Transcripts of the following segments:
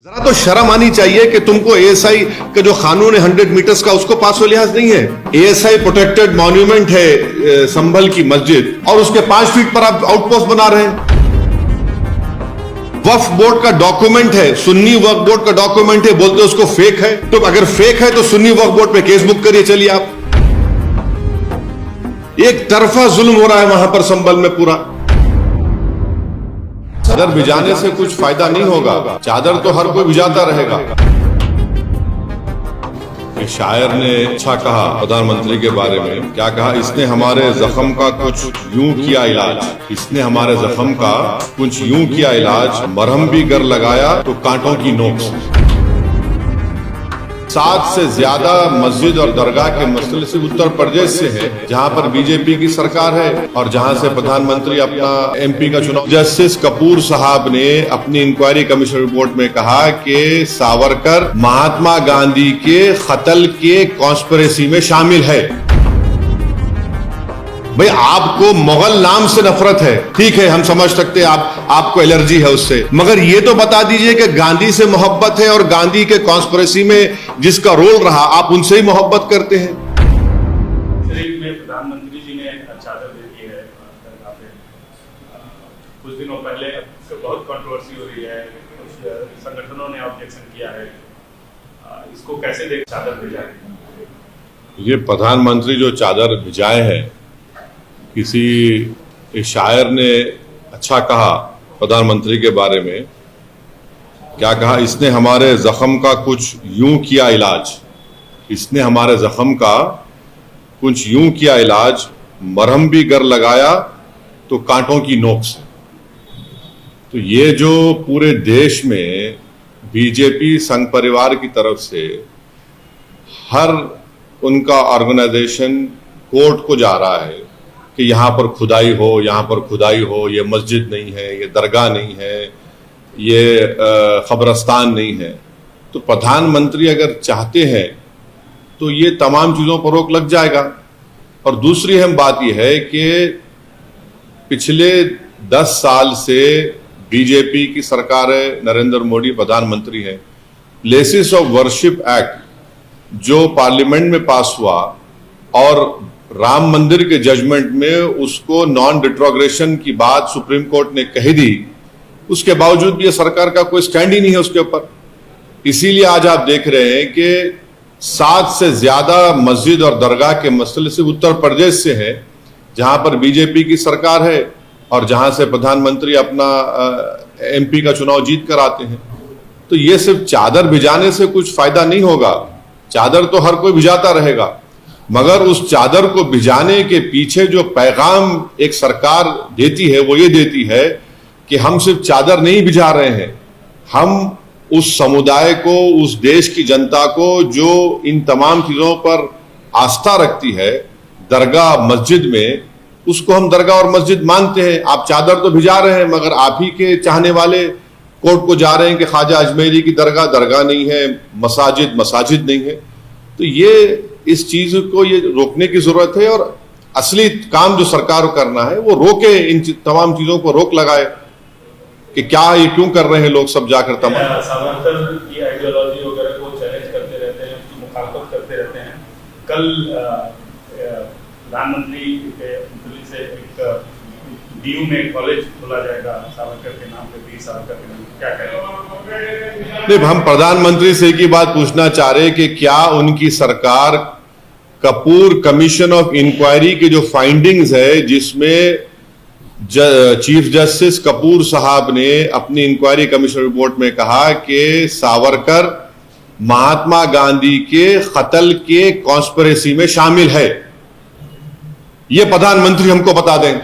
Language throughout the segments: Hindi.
जरा तो शर्म आनी चाहिए कि तुमको एएसआई का जो कानून है 100 मीटर्स का उसको पास व लिहाज नहीं है। एएसआई प्रोटेक्टेड मॉन्यूमेंट है संभल की मस्जिद और उसके 5 फीट पर आप आउटपोस्ट बना रहे हैं। वक्फ बोर्ड का डॉक्यूमेंट है, सुन्नी वक्फ बोर्ड का डॉक्यूमेंट है, बोलते उसको फेक है। तो अगर फेक है तो सुन्नी वक्फ बोर्ड पे केस बुक करिए। चलिए आप, एक तरफा जुल्म हो रहा है वहां पर संभल में पूरा। चादर भिजाने से कुछ फायदा नहीं होगा, चादर तो हर कोई भिजाता रहेगा। एक शायर ने अच्छा कहा प्रधानमंत्री के बारे में, क्या कहा? इसने हमारे जख्म का कुछ यूं किया इलाज, इसने हमारे जख्म का कुछ यूं किया इलाज, मरहम भी गर लगाया तो कांटों की नोक से। 7 से ज्यादा मस्जिद और दरगाह के मसले से उत्तर प्रदेश से है, जहां पर बीजेपी की सरकार है और जहां से प्रधानमंत्री अपना एमपी का चुनाव। जस्टिस कपूर साहब ने अपनी इंक्वायरी कमीशन रिपोर्ट में कहा कि सावरकर महात्मा गांधी के कत्ल के कॉन्स्पिरेसी में शामिल है। भाई, आपको मुगल नाम से नफरत है, ठीक है, हम समझ सकते हैं आपको एलर्जी है उससे, मगर ये तो बता दीजिए कि गांधी से मोहब्बत है और गांधी के कॉन्स्पिरेसी में जिसका रोल रहा, आप उनसे ही मोहब्बत करते हैं। प्रधानमंत्री जी ने चादर दे दी है दरगाह पे। कुछ दिनों पहले बहुत कंट्रोवर्सी हो रही है, कुछ संगठनों ने ऑब्जेक्शन किया है, इसको कैसे देख चादर भिजाए? ये प्रधानमंत्री जो चादर भिजाए हैं, किसी शायर ने अच्छा कहा प्रधानमंत्री के बारे में, क्या कहा? इसने हमारे जख्म का कुछ यूं किया इलाज, इसने हमारे जख्म का कुछ यूं किया इलाज, मरहम भी गर लगाया तो कांटों की नोक से। तो ये जो पूरे देश में बीजेपी संघ परिवार की तरफ से हर उनका ऑर्गेनाइजेशन कोर्ट को जा रहा है कि यहां पर खुदाई हो, यहां पर खुदाई हो, ये मस्जिद नहीं है, ये दरगाह नहीं है, ये कब्रस्तान नहीं है। तो प्रधानमंत्री अगर चाहते हैं तो ये तमाम चीज़ों पर रोक लग जाएगा। और दूसरी अहम बात यह है कि पिछले 10 साल से बीजेपी की सरकार है, नरेंद्र मोदी प्रधानमंत्री है। प्लेसेस ऑफ वर्शिप एक्ट जो पार्लियामेंट में पास हुआ और राम मंदिर के जजमेंट में उसको नॉन रिट्रोग्रेशन की बात सुप्रीम कोर्ट ने कही दी, उसके बावजूद भी सरकार का कोई स्टैंड ही नहीं है उसके ऊपर। इसीलिए आज आप देख रहे हैं कि 7 से ज्यादा मस्जिद और दरगाह के मसले से उत्तर प्रदेश से है, जहां पर बीजेपी की सरकार है और जहां से प्रधानमंत्री अपना एमपी का चुनाव जीत कर आते हैं। तो ये सिर्फ चादर भिजाने से कुछ फायदा नहीं होगा, चादर तो हर कोई भिजाता रहेगा, मगर उस चादर को भिजाने के पीछे जो पैगाम एक सरकार देती है वो ये देती है कि हम सिर्फ चादर नहीं भिजा रहे हैं, हम उस समुदाय को, उस देश की जनता को जो इन तमाम चीजों पर आस्था रखती है, दरगाह मस्जिद में, उसको हम दरगाह और मस्जिद मानते हैं। आप चादर तो भिजा रहे हैं, मगर आप ही के चाहने वाले कोर्ट को जा रहे हैं कि ख्वाजा अजमेरी की दरगाह दरगाह नहीं है, मसाजिद मसाजिद नहीं है। तो ये इस चीज को ये रोकने की जरूरत है और असली काम जो सरकार को करना है वो रोके, इन तमाम चीजों को रोक लगाए कि क्या ये क्यों कर रहे हैं लोग सब जाकर तमाम। सावरकर की आइडियोलॉजी वगैरह को चैलेंज करते रहते हैं, उसकी मुखालफत करते रहते हैं। कल प्रधानमंत्री से एक डीयू में कॉलेज खोला जाएगा सावरकर के नाम पे, वीर सावरकर के नाम, क्या कहेंगे? नहीं, हम प्रधानमंत्री से एक ही बात पूछना चाह रहे कि क्या उनकी सरकार कपूर कमीशन ऑफ इंक्वायरी के जो फाइंडिंग्स है, जिसमें चीफ जस्टिस कपूर साहब ने अपनी इंक्वायरी कमीशन रिपोर्ट में कहा कि सावरकर महात्मा गांधी के कत्ल के कॉन्स्पिरेसी में शामिल है, ये प्रधानमंत्री हमको बता दें।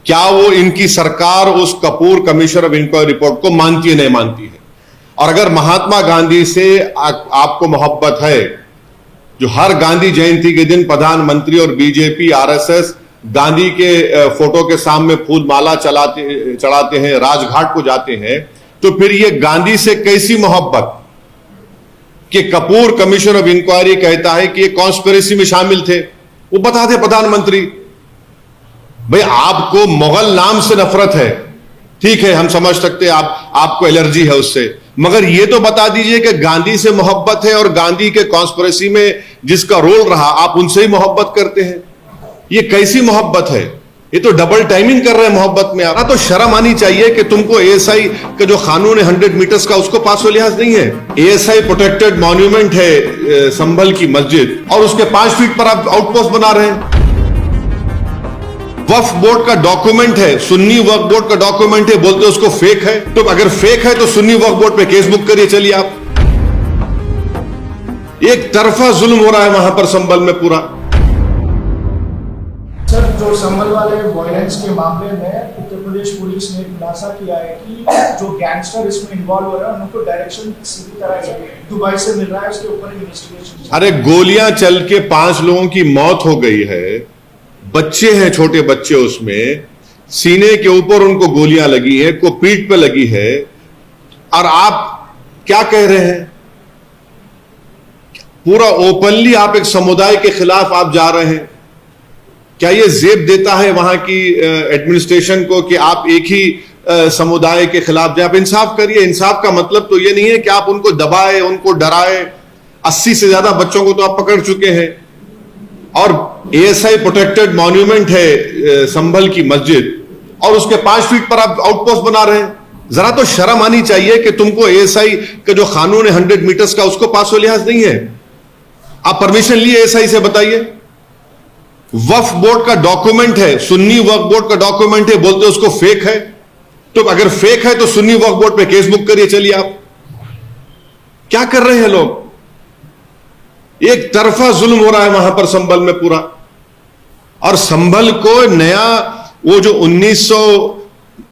क्या वो इनकी सरकार उस Kapoor commission of inquiry report को मानती है, नहीं मानती है? और अगर महात्मा गांधी से आपको मोहब्बत है, जो हर गांधी जयंती के दिन प्रधानमंत्री और बीजेपी आरएसएस गांधी के फोटो के सामने फूल माला चढ़ाते हैं, राजघाट को जाते हैं, तो फिर ये गांधी से कैसी मोहब्बत कि कपूर कमीशन ऑफ इंक्वायरी कहता है कि ये कॉन्स्पिरेसी में शामिल थे? वो बता दे प्रधानमंत्री। भाई, आपको मुगल नाम से नफरत है, ठीक है, हम समझ सकते हैं आपको एलर्जी है उससे, मगर ये तो बता दीजिए कि गांधी से मोहब्बत है और गांधी के कॉन्स्पिरेसी में जिसका रोल रहा आप उनसे ही मोहब्बत करते हैं। ये कैसी मोहब्बत है? ये तो डबल टाइमिंग कर रहे हैं मोहब्बत में। आप तो शर्म आनी चाहिए कि तुमको एएसआई का जो कानून है 100 मीटर्स का, उसको पास व लिहाज नहीं है। एएसआई प्रोटेक्टेड मॉन्यूमेंट है संभल की मस्जिद, और उसके 5 फीट पर आप आउटपोस्ट बना रहे हैं। वक्फ बोर्ड का डॉक्यूमेंट है, सुन्नी वक्फ बोर्ड का डॉक्यूमेंट है, बोलते उसको फेक है। तो अगर फेक है तो सुन्नी वक्फ बोर्ड पे केस बुक करिए। चलिए, आप एक तरफा जुल्म हो रहा है वहां पर संभल में पूरा। सर, जो संभल वाले वायलेंस के मामले में उत्तर प्रदेश पुलिस ने खुलासा किया है कि जो गैंगस्टर इसमें इन्वॉल्व हो रहे हैं उनको डायरेक्शन किसी तरह से दुबई से मिल रहा है, उसके ऊपर इन्वेस्टिगेशन। अरे गोलियां चल के 5 लोगों की मौत हो गई है, बच्चे हैं, छोटे बच्चे, उसमें सीने के ऊपर उनको गोलियां लगी है, को पीठ पे लगी है, और आप क्या कह रहे हैं? पूरा ओपनली आप एक समुदाय के खिलाफ आप जा रहे हैं। क्या ये जेब देता है वहां की एडमिनिस्ट्रेशन को कि आप एक ही समुदाय के खिलाफ जाए? आप इंसाफ करिए। इंसाफ का मतलब तो ये नहीं है कि आप उनको दबाए, उनको डराए। 80 से ज्यादा बच्चों को तो आप पकड़ चुके हैं, और एएसआई प्रोटेक्टेड मॉन्यूमेंट है संभल की मस्जिद, और उसके 5 फीट पर आप आउटपोस्ट बना रहे हैं। जरा तो शर्म आनी चाहिए कि तुमको एएसआई का जो कानून है 100 मीटर्स का, उसको पास व लिहाज नहीं है। आप परमिशन लिए एएसआई से? बताइए। वक्फ बोर्ड का डॉक्यूमेंट है, सुन्नी वक्फ बोर्ड का डॉक्यूमेंट है, बोलते उसको फेक है। तो अगर फेक है तो सुन्नी वक्फ बोर्ड पे केस बुक करिए। चलिए, आप क्या कर रहे हैं लोग? एक तरफा जुल्म हो रहा है वहां पर संभल में पूरा। और संभल को नया वो जो 1900